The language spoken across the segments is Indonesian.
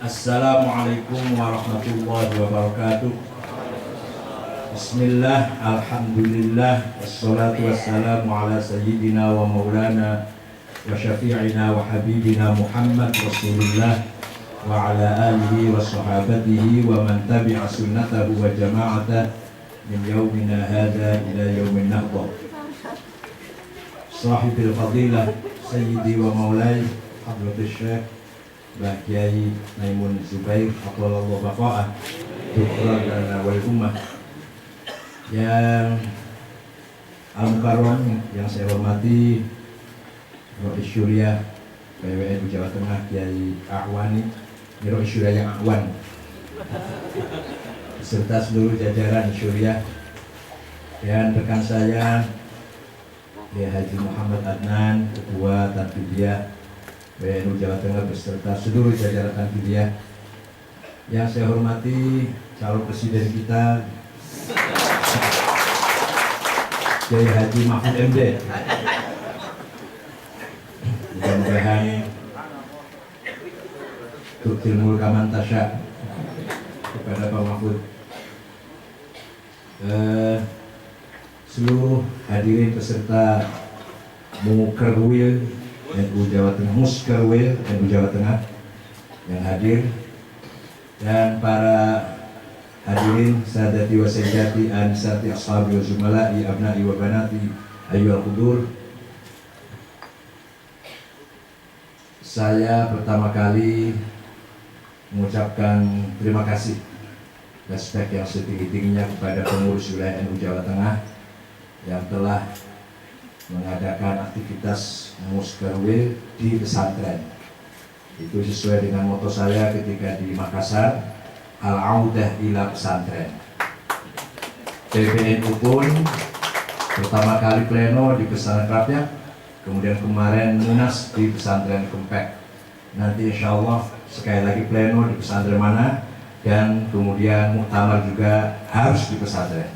Assalamualaikum warahmatullahi wabarakatuh. Bismillah, alhamdulillah, wassalatu wassalamu ala sayyidina wa maulana wa syafi'ina wa habibina Muhammad Rasulullah wa ala alihi wa sahabatihi wa man tabi'a sunnatahu wa jama'atah min yaumina hadha ila yaumin nahdah. Sahibil fadilah sayyidi wa maulai hadratus syekh Mbah Kiai Maimun Zubair Aqlallahu baqa'ah Dukran dan wal ummah. Yang Al-Mukarram yang saya hormati Rois Syuriah PWNU Jawa Tengah Kiai Ahwani, Rois Syuriah yang Ahwan, serta seluruh jajaran Syuriah, dan rekan saya Kiai Haji Muhammad Adnan, Ketua Tanfidiyah PWNU Jawa Tengah beserta seluruh jajaran Tanfidiyah. Yang saya hormati calon presiden kita Kiai Haji Mahfud MD. Mudah-mudahan tuktil mulka man tasya kepada Pak Mahfud. Seluruh hadirin peserta Mukerwil NU Jawa Tengah, Muskerwil NU Jawa Tengah yang hadir, dan para hadirin sadati wa sayyidati anisati ashabi wa zumala'i abna'i wa banati ayyuhal qudur. Saya pertama kali mengucapkan terima kasih, respect yang setinggi-tingginya kepada pengurus wilayah NU Jawa Tengah yang telah mengadakan aktivitas Muskerwil di pesantren. Itu sesuai dengan moto saya ketika di Makassar, Al-Audah ila pesantren. PBNU pun pertama kali pleno di pesantren Krapyak, kemudian kemarin Munas di pesantren Kempek. Nanti insya Allah sekali lagi pleno di pesantren mana, dan kemudian muktamar juga harus di pesantren.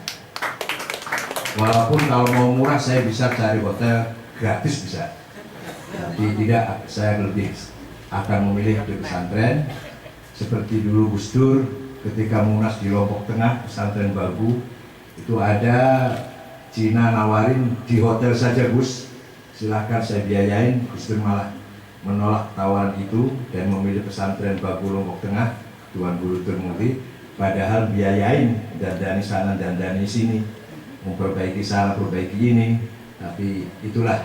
Walaupun kalau mau murah saya bisa cari hotel gratis bisa, tapi tidak, saya lebih akan memilih di pesantren. Seperti dulu Gus Dur ketika Munas di Lombok Tengah, pesantren Bagu, itu ada Cina nawarin di hotel saja Gus, silahkan saya biayain. Gus Dur malah menolak tawaran itu dan memilih pesantren Bagu Lombok Tengah, Tuan Guru Turmudi, padahal biayain dandani sana dandani sini, memperbaiki sana, perbaiki ini. Tapi itulah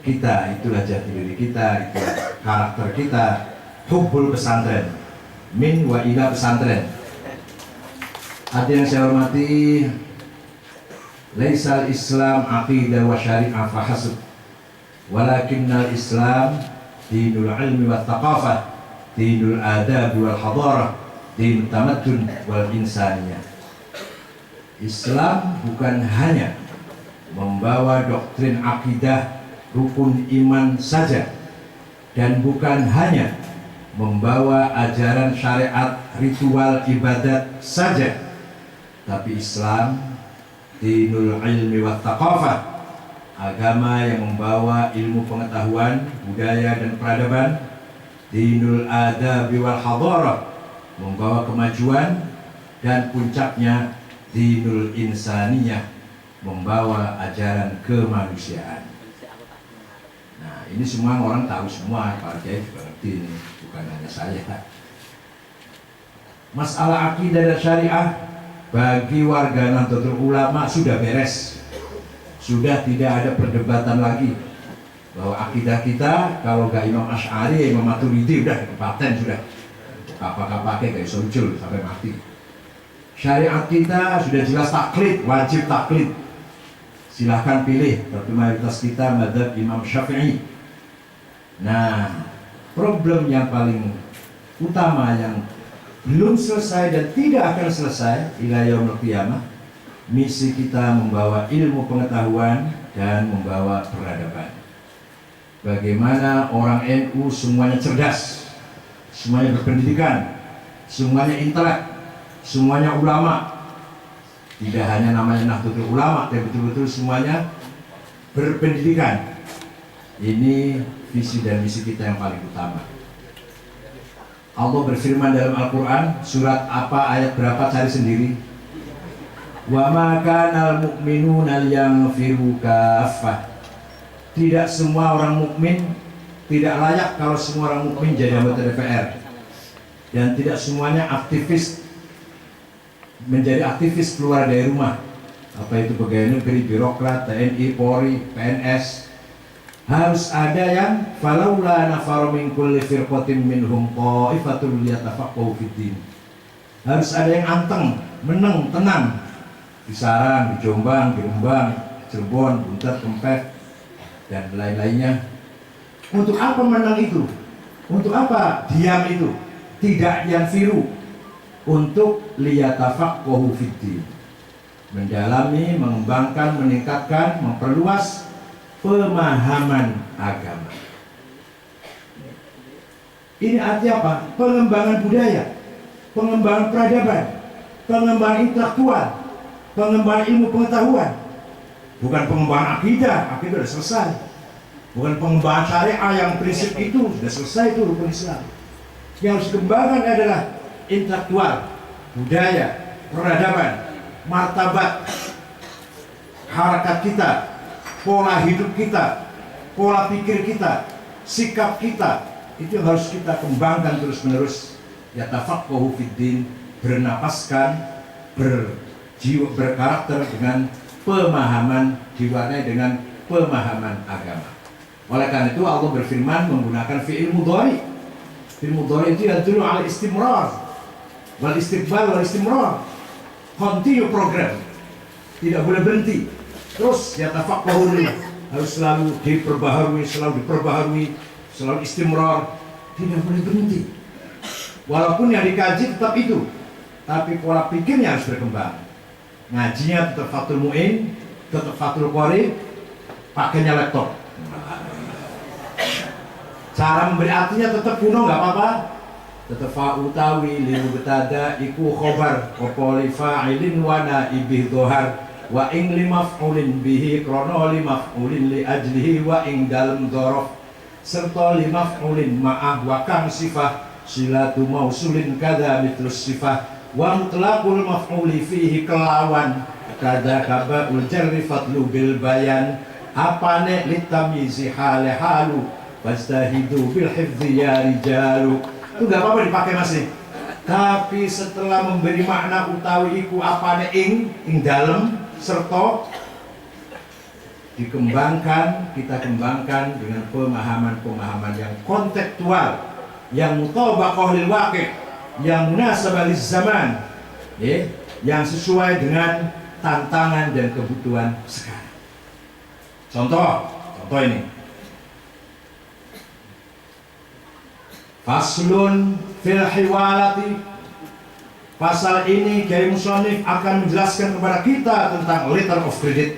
kita, itulah jati diri kita, itulah karakter kita. Hubbul pesantren, min wa ila pesantren. Hadirin yang saya hormati, laisal Islam aqidah wa syari'ah fahasib, walakinnal Islam dinul ilmi wa thaqafah, dinul adab wal hadarah, dinul tamaddun wal insaniyah. Islam bukan hanya membawa doktrin akidah, rukun iman saja, dan bukan hanya membawa ajaran syariat, ritual ibadat saja, tapi Islam dinul ilmi wa thaqafah, agama yang membawa ilmu pengetahuan, budaya dan peradaban. Dinul adabi wal hadarah, membawa kemajuan, dan puncaknya dinul insaniyah, membawa ajaran kemanusiaan. Nah, ini semua orang tahu semua, para kiai juga ngerti ini, bukan hanya saya. Masalah akidah dan syariah bagi warga Nahdlatul Ulama sudah beres, sudah tidak ada perdebatan lagi bahwa akidah kita kalau gak Imam Asy'ari, Imam Maturidi udah kepaten sudah, apa-apa pakai kayak muncul sampai mati. Syariat kita sudah jelas taklid, wajib taklid. Silahkan pilih, tapi mayoritas kita madzhab Imam Syafi'i. Nah, problem yang paling utama yang belum selesai dan tidak akan selesai ila yaumil qiyamah, misi kita membawa ilmu pengetahuan dan membawa peradaban. Bagaimana orang NU semuanya cerdas, semuanya berpendidikan, semuanya intelek, semuanya ulama. Tidak hanya namanya Nahdlatul Ulama, tapi betul-betul semuanya berpendidikan. Ini visi dan misi kita yang paling utama. Allah berfirman dalam Al-Quran, surat apa, ayat berapa, cari sendiri. Wa ma kanal mu'minuna liyanfiru kaffah. Tidak semua orang mukmin, tidak layak kalau semua orang mukmin jadi anggota DPR. Dan tidak semuanya aktivis, menjadi aktivis keluar dari rumah. Apa itu pegawai negeri, birokrat, TNI, Polri, PNS. Harus ada yang falaula nafaru min kulli firqatin minhum qa'ifatun liyatafaqahu fiddin. Harus ada yang anteng, meneng, tenang. Di Sarang, di Jombang, di Rembang, Cirebon, Buntet, Kempek, dan lain-lainnya. Untuk apa menang itu? Untuk apa diam itu? Tidak yanfiru. Untuk liyatafaqahu fiddin. Mendalami, mengembangkan, meningkatkan, memperluas pemahaman agama. Ini artinya apa? Pengembangan budaya, pengembangan peradaban, pengembangan intelektual, pengembangan ilmu pengetahuan. Bukan pengembangan akidah sudah selesai. Bukan pengembangan syariah yang prinsip itu sudah selesai, itu rukun Islam. Yang harus dikembangkan adalah intelektual, budaya, peradaban, martabat, harakat kita, pola hidup kita, pola pikir kita, sikap kita, itu harus kita kembangkan terus-menerus. Yatafaqahu fiddin, bernapaskan, berjiwa, berkarakter dengan pemahaman, diwarnai dengan pemahaman agama. Oleh karena itu Allah berfirman menggunakan fi'il mudhari. Fi'il mudhari itu yadullu ala istimrar, wal istiqbal wal istimrar. Continue program, tidak boleh berhenti. Terus yatafaqahu harus selalu diperbaharui, selalu istimrar, tidak boleh berhenti. Walaupun yang dikaji tetap itu, tapi pola pikirnya harus berkembang. Ngajinya tetap Fathul Mu'in, tetap Fathul Qori, pakainya laptop. Cara memberi artinya tetap kuno, nggak apa-apa. Tetap fa'utawi limu betada iku khobar kopoli fa'ilin wa naibih dohar wa ing limaf'ulin bihi krono limaf'ulin li ajlihi wa ing dalam dhorof serta limaf'ulin ma'ah wa kam sifah silatu mausulin kada mitlus sifah wa mutlaqul maf'uli fihi kelawan kada kaba'ul jarri fatlu bil bayan apane litamizi hale halu fastahidu bil hifdhi ya rijalu. Itu gak apa-apa dipakai masih. Tapi setelah memberi makna utawi iku apane ing dalem serta dikembangkan, kita kembangkan dengan pemahaman-pemahaman yang kontekstual, yang mutabaqah lil waqi', yang munasabah liz zaman, yang sesuai dengan tantangan dan kebutuhan sekarang. Contoh ini. Faslun fil hiwalati. Pasal ini Kiai Musonif akan menjelaskan kepada kita tentang letter of credit.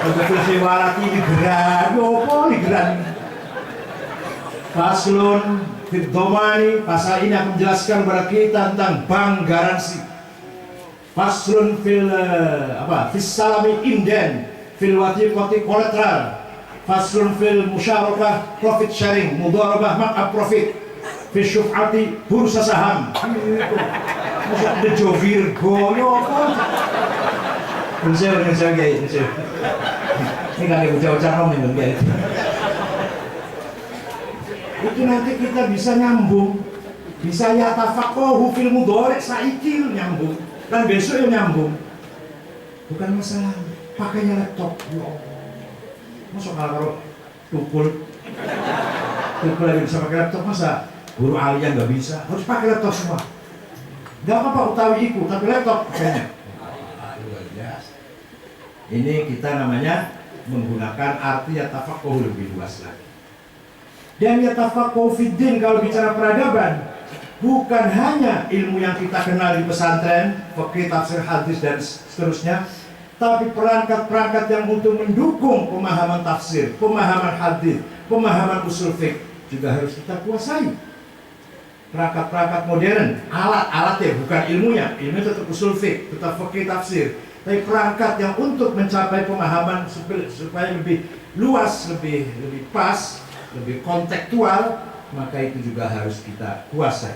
Fil hiwalati digeran, digeran. Faslun fil domani. Pasal ini akan menjelaskan kepada kita tentang bank garansi. Faslun fil fis salami inden fil watiqati kolateral. Faslun fil musyarakah profit sharing, mudharabah markup profit, fil syuf'ati bursa saham. Masa ada jovir goyo apa? Bisa guys. Ini kan ada bocah-bocah ngomong guys. Itu nanti kita bisa nyambung, bisa yatafaqahu fil mudhari' saiki nyambung, dan besok nyambung. Bukan masalah pakainya laptop. Masa kalau tukul lagi bisa pakai laptop, masa guru alia nggak bisa, harus pakai laptop semua. Nggak apa-apa utawi ikut, tapi laptop kayaknya. Ini kita namanya menggunakan arti yatafaqahu lebih luas lagi. Dan yatafaqahu fiddin kalau bicara peradaban, bukan hanya ilmu yang kita kenal di pesantren, fikih, tafsir, hadis dan seterusnya, tapi perangkat-perangkat yang untuk mendukung pemahaman tafsir, pemahaman hadis, pemahaman usul fiqh juga harus kita kuasai. Perangkat-perangkat modern, alat-alat ya, bukan ilmunya tetap usul fiqh, tetap fikih tafsir, tapi perangkat yang untuk mencapai pemahaman supaya lebih luas, lebih pas, lebih kontekstual, maka itu juga harus kita kuasai.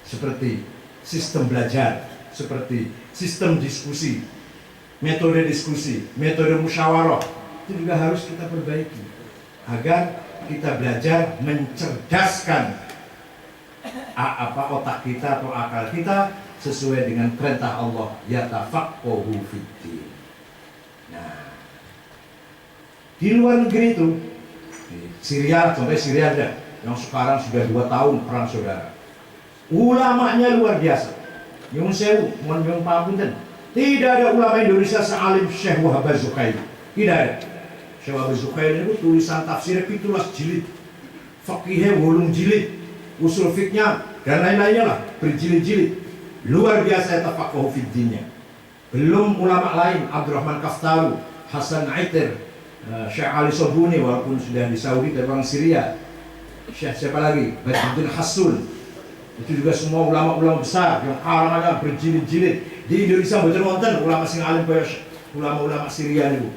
Seperti sistem belajar, seperti sistem diskusi, metode musyawarah, itu juga harus kita perbaiki agar kita belajar mencerdaskan otak kita atau akal kita sesuai dengan perintah Allah, yatafaqahu fiddin. Nah, di luar negeri itu, di Syria, contohnya Syria ada yang sekarang sudah 2 tahun perang saudara. Ulamanya luar biasa. Nyun sewu, mohon pangapunten. Tidak ada ulama Indonesia sealim Syekh Wahab Az-Zuhaili. Tidak ada. Syekh Wahab Az-Zuhaili itu tulisan tafsirnya 17 jilid, fakihnya 8 jilid, usul fiknya dan lain-lainnya lah, berjilid-jilid. Luar biasa tafaqahu fiddinnya. Belum ulama lain, Abdurrahman Kaftaru, Hasan Aitir, Syekh Ali Sobuni walaupun sudah di Saudi dan orang Syria. Syekh siapa lagi? Badruddin Hassun. Itu juga semua ulama-ulama besar yang karangannya berjilid-jilid. Di Indonesia betul wonten ulama sing alim kaya ulama-ulama Syria niku.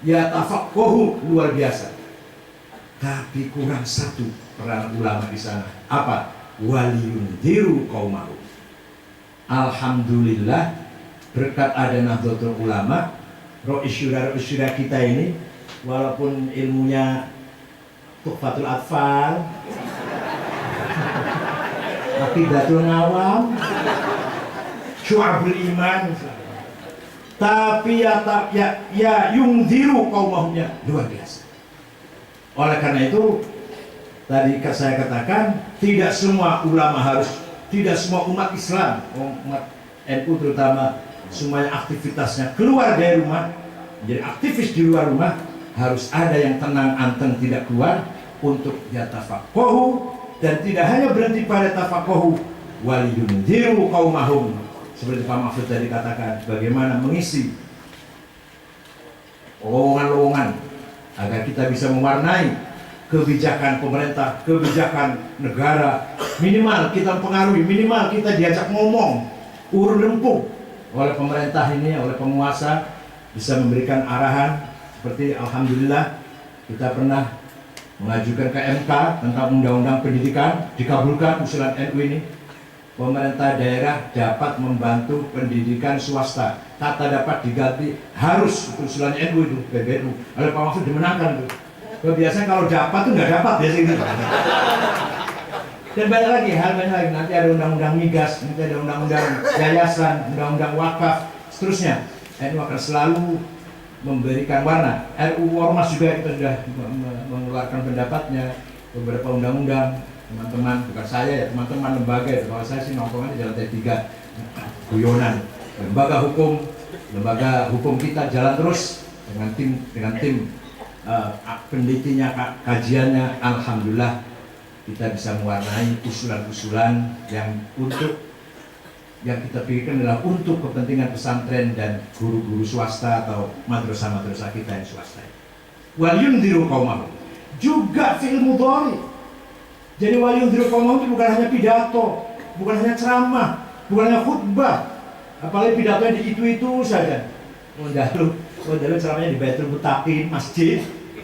Ya tafaqahu luar biasa. Tapi kurang satu peran ulama di sana. Apa? Waliyundiru qaumahu. Alhamdulillah berkat ada Nahdlatul Ulama, roisyura kita ini walaupun ilmunya Tuhfatul Atfal, Aqidatul Nawam, Syu'abul Iman, tapi ya yungziru qaumahumnya luar biasa. Oleh karena itu tadi saya katakan tidak semua ulama tidak semua umat Islam, umat NU terutama semuanya aktivitasnya keluar dari rumah, menjadi aktivis di luar rumah, harus ada yang tenang anteng tidak keluar untuk yatafaqahu, dan tidak hanya berhenti pada tafaqahu, waliyunziru qaumahum. Seperti Pak Mahfud tadi katakan, bagaimana mengisi lowongan-lowongan agar kita bisa mewarnai kebijakan pemerintah, kebijakan negara. Minimal kita mempengaruhi, minimal kita diajak ngomong, urun rempuk oleh pemerintah ini, oleh penguasa, bisa memberikan arahan. Seperti alhamdulillah kita pernah mengajukan ke MK tentang undang-undang pendidikan, dikabulkan usulan NU ini. Pemerintah daerah dapat membantu pendidikan swasta, kata dapat diganti harus, usulan NU itu, PBNU, oleh Pak Mahfud dimenangkan itu. Biasanya kalau dapat tuh nggak dapat biasanya. Dan banyak lagi, hal banyak lagi. Nanti ada undang-undang migas, nanti ada undang-undang yayasan, undang-undang wakaf, seterusnya. NU akan selalu memberikan warna. RUU Ormas juga kita sudah mengeluarkan pendapatnya, beberapa undang-undang. Teman-teman, bukan saya ya, teman-teman lembaga ya. Kalau saya sih nongkrongnya di jalan T3, guyonan. Lembaga hukum kita jalan terus dengan tim penelitinya, kajiannya. Alhamdulillah kita bisa mewarnai usulan-usulan yang kita pikirkan adalah untuk kepentingan pesantren dan guru-guru swasta atau madrasah-madrasah kita yang swasta. Waliyundiru qaumahum juga fi'il mudhari. Jadi waliyundiru qaumahum itu bukan hanya pidato, bukan hanya ceramah, bukan hanya khutbah, apalagi pidatonya di itu saja. Dalu ceramahnya di Baitul Muttaqin, masjid.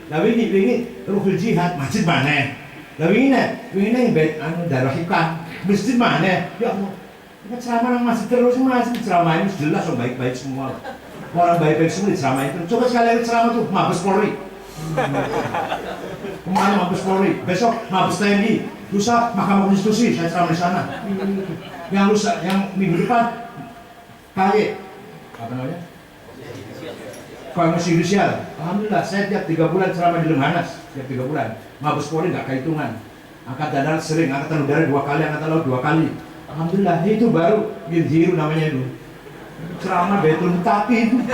Lalu ini ruhul jihad, masjid mana? Lalu ini bait darah hikam, masjid mana? Ya Allah, ceramah yang masih terus ceramah ini jelas orang baik-baik semua. Orang baik-baik semua diceramahin terus. Coba sekali ceramah tuh Mabes Polri. Kemarin Mabes Polri, besok Mabes TNI, lusa Mahkamah Konstitusi, saya ceramah di sana. Yang minggu depan KY, apa namanya? Komisi Yudisial. Alhamdulillah saya tiap 3 bulan ceramah di Lemhanas, tiap 3 bulan. Mabes Polri nggak kehitungan. Angkatan darat sering, angkatan udara 2 kali, angkatan laut 2 kali. Alhamdulillah itu baru yunziru namanya itu. Ceramah Baitul Muttaqin.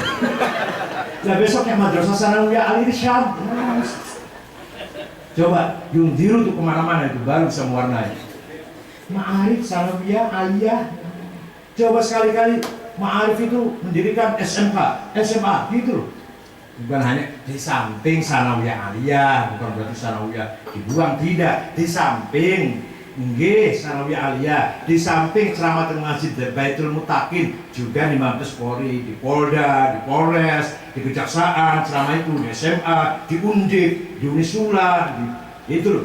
Nah besoknya Madrasah Sanawiyah Al-Irsyad. Coba yunziru tuh kemana-mana itu baru bisa mewarnai. Ma'arif, Sanawiyah, Aliyah. Coba sekali-kali Ma'arif itu mendirikan SMK, SMA gitu loh. Bukan hanya di samping Sanawiyah Aliyah, bukan berarti Sanawiyah dibuang, tidak. Di samping nggih Sanawiyah Aliyah, di samping ceramah dan ngaji di Baitul Muttaqin, juga di Mabes Polri, di Polda, di Polres, di Kejaksaan, ceramah itu di SMA, di Undip, di Unisula, itu loh.